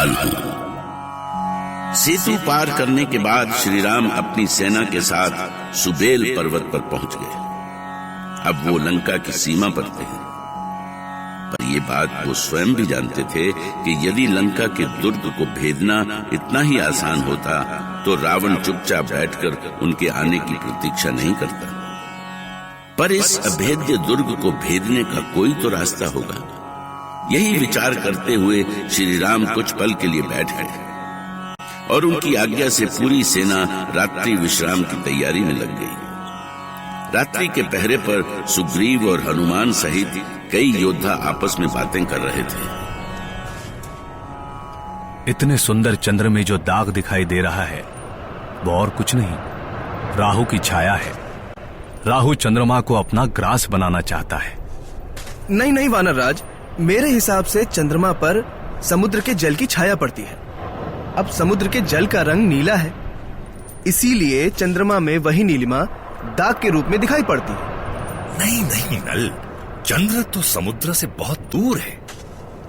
काल हूं। सेतु पार करने के बाद श्री राम अपनी सेना के साथ सुबेल पर्वत पर पहुंच गए। अब वो लंका की सीमा पर थे, पर ये बात वो स्वयं भी जानते थे कि यदि लंका के दुर्ग को भेदना इतना ही आसान होता तो रावण चुपचाप बैठकर उनके आने की प्रतीक्षा नहीं करता। पर इस अभेद्य दुर्ग को भेदने का कोई तो रास्ता होगा। यही विचार करते हुए श्री राम कुछ पल के लिए बैठ गए और उनकी आज्ञा से पूरी सेना रात्रि विश्राम की तैयारी में लग गई। रात्रि के पहरे पर सुग्रीव और हनुमान सहित कई योद्धा आपस में बातें कर रहे थे। इतने सुंदर चंद्र में जो दाग दिखाई दे रहा है वो और कुछ नहीं, राहु की छाया है। राहु चंद्रमा को अपना ग्रास बनाना चाहता है। नहीं नहीं वानर राज, मेरे हिसाब से चंद्रमा पर समुद्र के जल की छाया पड़ती है। अब समुद्र के जल का रंग नीला है, इसीलिए चंद्रमा में वही नीलिमा दाग के रूप में दिखाई पड़ती है। नहीं नहीं नल, चंद्र तो समुद्र से बहुत दूर है,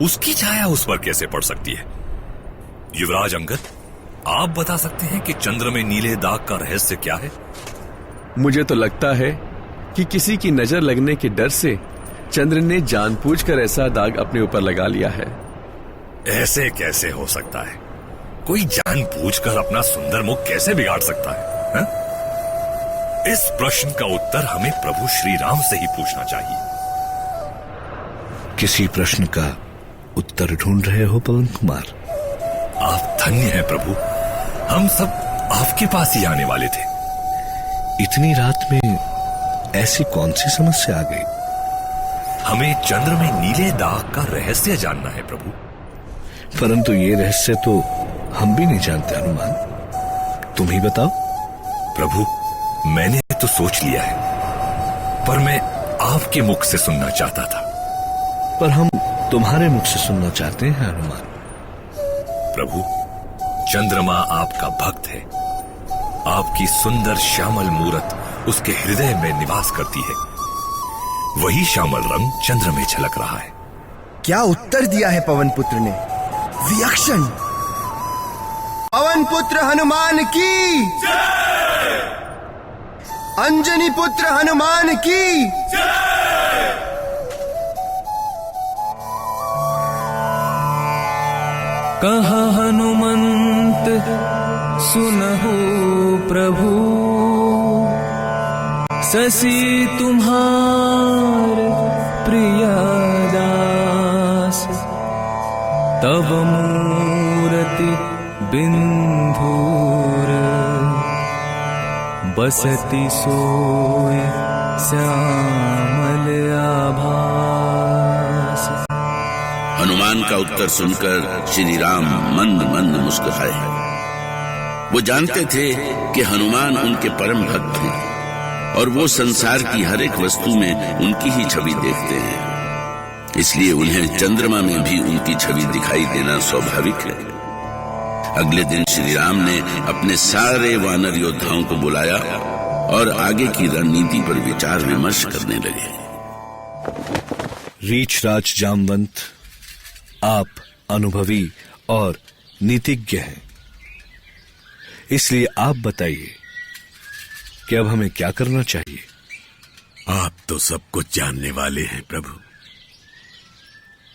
उसकी छाया उस पर कैसे पड़ सकती है? युवराज अंगद, आप बता सकते हैं कि चंद्र में नीले दाग का रहस्य क्या है? मुझे तो लगता है कि किसी की नजर लगने के डर से चंद्र ने जानबूझकर ऐसा दाग अपने ऊपर लगा लिया है। ऐसे कैसे हो सकता है? कोई जानबूझकर अपना सुंदर मुख कैसे बिगाड़ सकता है, हा? इस प्रश्न का उत्तर हमें प्रभु श्री राम से ही पूछना चाहिए। किसी प्रश्न का उत्तर ढूंढ रहे हो पवन कुमार? आप धन्य हैं प्रभु, हम सब आपके पास ही आने वाले थे। इतनी रात में ऐसी कौन सी समस्या आ गई? हमें चंद्र में नीले दाग का रहस्य जानना है प्रभु। परंतु ये रहस्य तो हम भी नहीं जानते हनुमान, तुम ही बताओ। प्रभु, मैंने तो सोच लिया है, पर मैं आपके मुख से सुनना चाहता था। पर हम तुम्हारे मुख से सुनना चाहते हैं हनुमान। प्रभु, चंद्रमा आपका भक्त है। आपकी सुंदर श्यामल मूरत उसके हृदय में निवास करती है। वही श्यामल रंग चंद्र में झलक रहा है। क्या उत्तर दिया है पवन पुत्र ने! विलक्षण! पवन पुत्र हनुमान की जय! अंजनी पुत्र हनुमान की जय! कहा हनुमंत सुनहु प्रभु, शशि तुम्हार प्रिय दास, तब मूरति बिंधुर, बसति सोय श्यामल आभास। हनुमान का उत्तर सुनकर श्री राम मंद मंद मुस्कुराए। वो जानते थे कि हनुमान उनके परम भक्त हैं और वो संसार की हर एक वस्तु में उनकी ही छवि देखते हैं, इसलिए उन्हें चंद्रमा में भी उनकी छवि दिखाई देना स्वाभाविक है। अगले दिन श्री राम ने अपने सारे वानर योद्धाओं को बुलाया और आगे की रणनीति पर विचार विमर्श करने लगे। रीछराज जामवंत, आप अनुभवी और नीतिज्ञ हैं, इसलिए आप बताइए कि अब हमें क्या करना चाहिए? आप तो सब कुछ जानने वाले हैं प्रभु।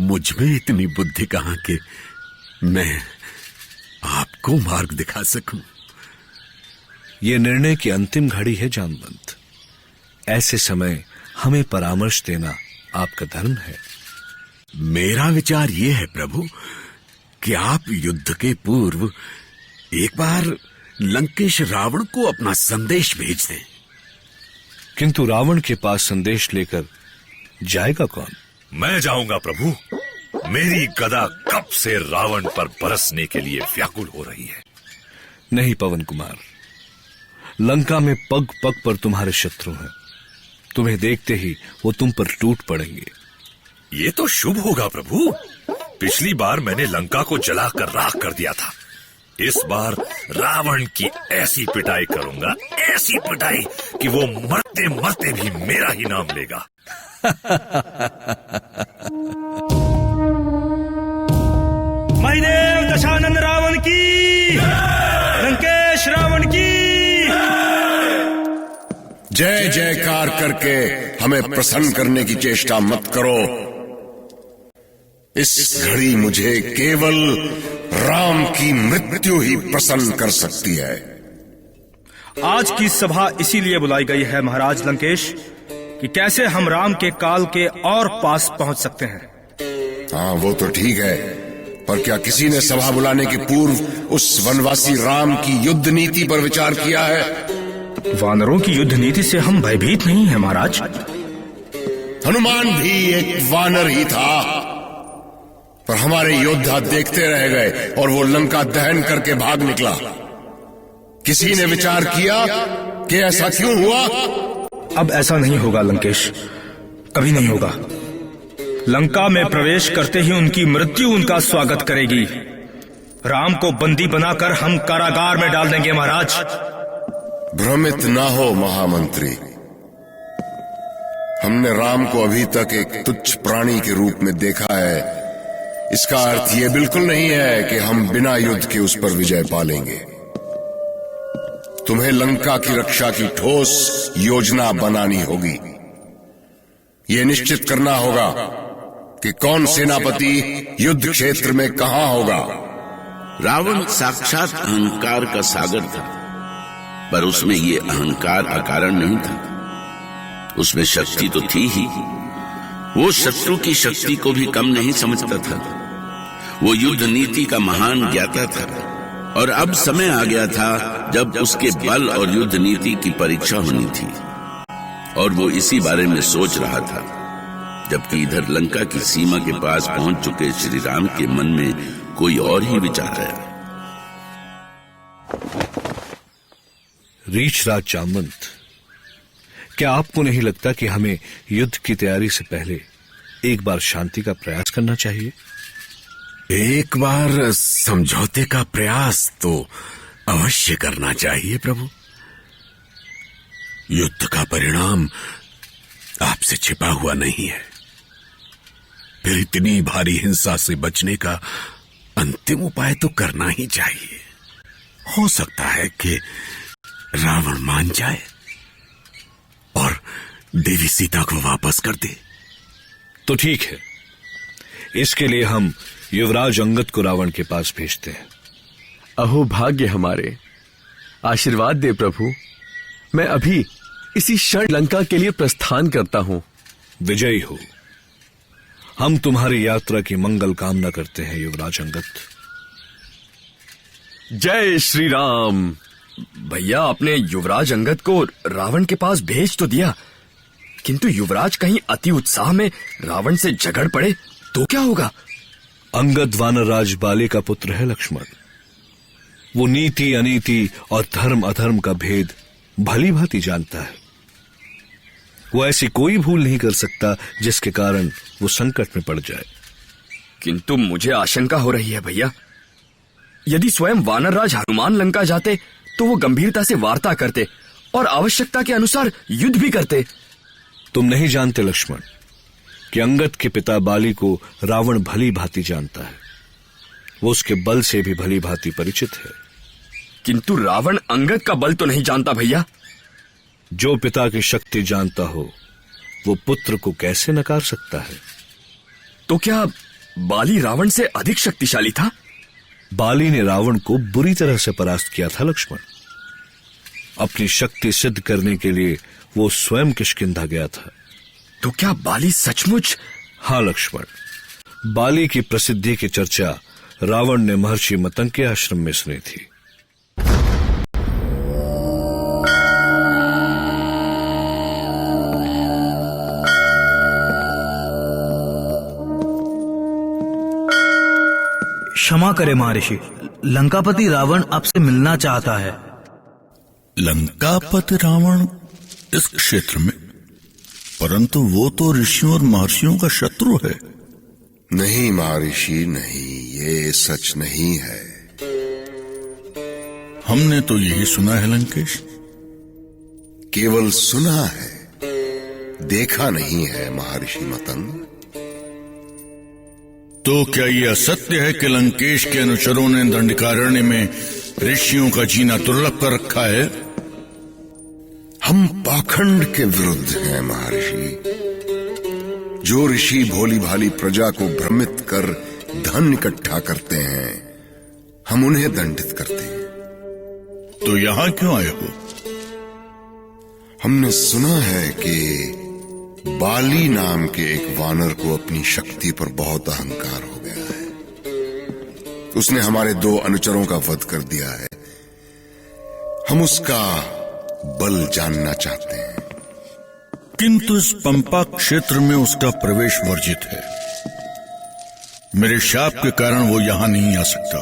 मुझ में इतनी बुद्धि कहां कि मैं आपको मार्ग दिखा सकूं। यह निर्णय की अंतिम घड़ी है जामवंत। ऐसे समय हमें परामर्श देना आपका धर्म है। मेरा विचार यह है प्रभु कि आप युद्ध के पूर्व एक बार लंकेश रावण को अपना संदेश भेज दें। किंतु रावण के पास संदेश लेकर जाएगा कौन? मैं जाऊंगा प्रभु। मेरी गदा कब से रावण पर बरसने के लिए व्याकुल हो रही है। नहीं पवन कुमार, लंका में पग पग पर तुम्हारे शत्रु हैं। तुम्हें देखते ही वो तुम पर टूट पड़ेंगे। ये तो शुभ होगा प्रभु। पिछली बार मैंने लंका को जलाकर राख कर दिया था। इस बार रावण की ऐसी पिटाई करूंगा, ऐसी पिटाई कि वो मरते मरते भी मेरा ही नाम लेगा। मैंने दशा जय जयकार करके हमें प्रसन्न करने की चेष्टा मत करो। इस घड़ी मुझे केवल राम की मृत्यु ही प्रसन्न कर सकती है। आज की सभा इसीलिए बुलाई गई है महाराज लंकेश कि कैसे हम राम के काल के और पास पहुंच सकते हैं। हाँ, वो तो ठीक है, पर क्या किसी ने सभा बुलाने के पूर्व उस वनवासी राम की युद्ध नीति पर विचार किया है? वानरों की युद्ध नीति से हम भयभीत नहीं हैं महाराज। हनुमान भी एक वानर ही था, पर हमारे योद्धा देखते रह गए और वो लंका दहन करके भाग निकला। किसी ने विचार किया कि ऐसा क्यों हुआ? अब ऐसा नहीं होगा लंकेश, कभी नहीं होगा। लंका में प्रवेश करते ही उनकी मृत्यु उनका स्वागत करेगी। राम को बंदी बनाकर हम कारागार में डाल देंगे महाराज। भ्रमित ना हो महामंत्री, हमने राम को अभी तक एक तुच्छ प्राणी के रूप में देखा है। इसका अर्थ ये बिल्कुल नहीं है कि हम बिना युद्ध के उस पर विजय पालेंगे। तुम्हें लंका की रक्षा की ठोस योजना बनानी होगी। ये निश्चित करना होगा कि कौन सेनापति युद्ध क्षेत्र में कहां होगा। रावण साक्षात अहंकार का सागर था, पर उसमें ये अहंकार अकारण नहीं था। उसमें शक्ति तो थी ही। वो शत्रु की शक्ति को भी कम नहीं समझता था। वो युद्ध नीति का महान ज्ञाता था, और अब समय आ गया था जब उसके बल और युद्ध नीति की परीक्षा होनी थी। और वो इसी बारे में सोच रहा था, जबकि इधर लंका की सीमा के पास पहुंच चुके श्री राम के मन में कोई और ही विचार आया। रीछराज जामवंत, क्या आपको नहीं लगता कि हमें युद्ध की तैयारी से पहले एक बार शांति का प्रयास करना चाहिए? एक बार समझौते का प्रयास तो अवश्य करना चाहिए प्रभु। युद्ध का परिणाम आपसे छिपा हुआ नहीं है। फिर इतनी भारी हिंसा से बचने का अंतिम उपाय तो करना ही चाहिए। हो सकता है कि रावण मान जाए और देवी सीता को वापस कर दे। तो ठीक है, इसके लिए हम युवराज अंगद को रावण के पास भेजते हैं। अहो भाग्य हमारे, आशीर्वाद दे प्रभु। मैं अभी इसी क्षण लंका के लिए प्रस्थान करता हूं। विजयी हो। हम तुम्हारी यात्रा की मंगल कामना करते हैं युवराज अंगद। जय श्री राम। भैया, आपने युवराज अंगद को रावण के पास भेज तो दिया, किंतु युवराज कहीं अति उत्साह में रावण से झगड़ पड़े तो क्या होगा? अंगद वानरराज बाली का पुत्र है लक्ष्मण। वो नीति अनीति और धर्म अधर्म का भेद भली भांति जानता है। वो ऐसी कोई भूल नहीं कर सकता जिसके कारण वो संकट में पड़ जाए। किंतु मुझे आशंका हो रही है भैया, यदि स्वयं वानरराज हनुमान लंका जाते तो वो गंभीरता से वार्ता करते और आवश्यकता के अनुसार युद्ध भी करते। तुम नहीं जानते लक्ष्मण कि अंगद के पिता बाली को रावण भली भांति जानता है। वो उसके बल से भी भली भांति परिचित है। किंतु रावण अंगद का बल तो नहीं जानता भैया। जो पिता की शक्ति जानता हो वो पुत्र को कैसे नकार सकता है? तो क्या बाली रावण से अधिक शक्तिशाली था? बाली ने रावण को बुरी तरह से परास्त किया था लक्ष्मण। अपनी शक्ति सिद्ध करने के लिए वो स्वयं किष्किंधा गया था। तो क्या बाली सचमुच? हाँ लक्ष्मण, बाली की प्रसिद्धि की चर्चा रावण ने महर्षि मतंग के आश्रम में सुनी थी। क्षमा करे महर्षि, लंकापति रावण आपसे मिलना चाहता है। लंकापति रावण इस क्षेत्र में? परंतु वो तो ऋषियों और महर्षियों का शत्रु है। नहीं महर्षि नहीं, ये सच नहीं है। हमने तो यही सुना है लंकेश। केवल सुना है, देखा नहीं है महर्षि मतंग। तो क्या यह असत्य है कि लंकेश के अनुचरों ने दंडकारण्य में ऋषियों का जीना दुर्लभ कर रखा है? हम पाखंड के विरुद्ध हैं महर्षि। जो ऋषि भोली भाली प्रजा को भ्रमित कर धन इकट्ठा करते हैं, हम उन्हें दंडित करते हैं। तो यहां क्यों आए हो? हमने सुना है कि बाली नाम के एक वानर को अपनी शक्ति पर बहुत अहंकार हो गया है। उसने हमारे 2 अनुचरों का वध कर दिया है। हम उसका बल जानना चाहते हैं। किंतु इस पंपा क्षेत्र में उसका प्रवेश वर्जित है। मेरे शाप के कारण वो यहां नहीं आ सकता।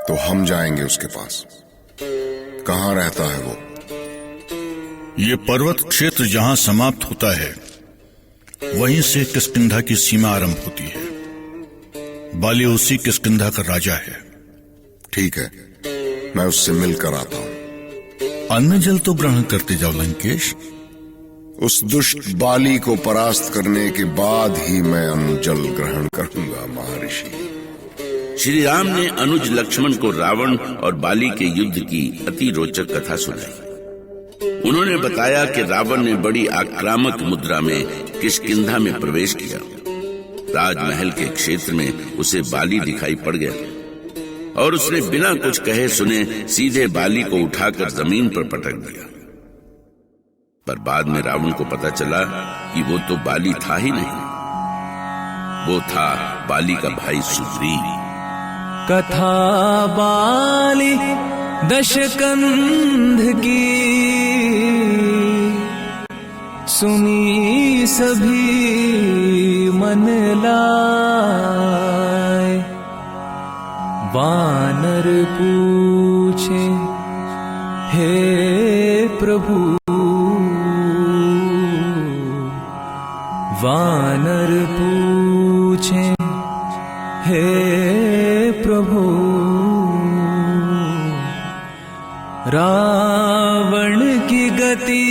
तो हम जाएंगे उसके पास। कहां रहता है वो? ये पर्वत क्षेत्र जहां समाप्त होता है, वहीं से किष्किंधा की सीमा आरंभ होती है। बाली उसी किष्किंधा का राजा है। ठीक है, मैं उससे मिलकर आता हूं। अन्न जल तो ग्रहण करते जाओ लंकेश। उस दुष्ट बाली को परास्त करने के बाद ही मैं अन्न जल ग्रहण करूंगा महर्षि। श्री राम ने अनुज लक्ष्मण को रावण और बाली के युद्ध की अति रोचक कथा सुनाई। उन्होंने बताया कि रावण ने बड़ी आक्रामक मुद्रा में किष्किंधा में प्रवेश किया। राजमहल के क्षेत्र में उसे बाली दिखाई पड़ गया और उसने बिना कुछ कहे सुने सीधे बाली को उठाकर जमीन पर पटक दिया। पर बाद में रावण को पता चला कि वो तो बाली था ही नहीं, वो था बाली का भाई सुग्रीव। कथा बाली दशकंध की सुनी सभी मन लाए। वानर पूछे हे प्रभु, वानर पूछे हे प्रभु, रावण की गति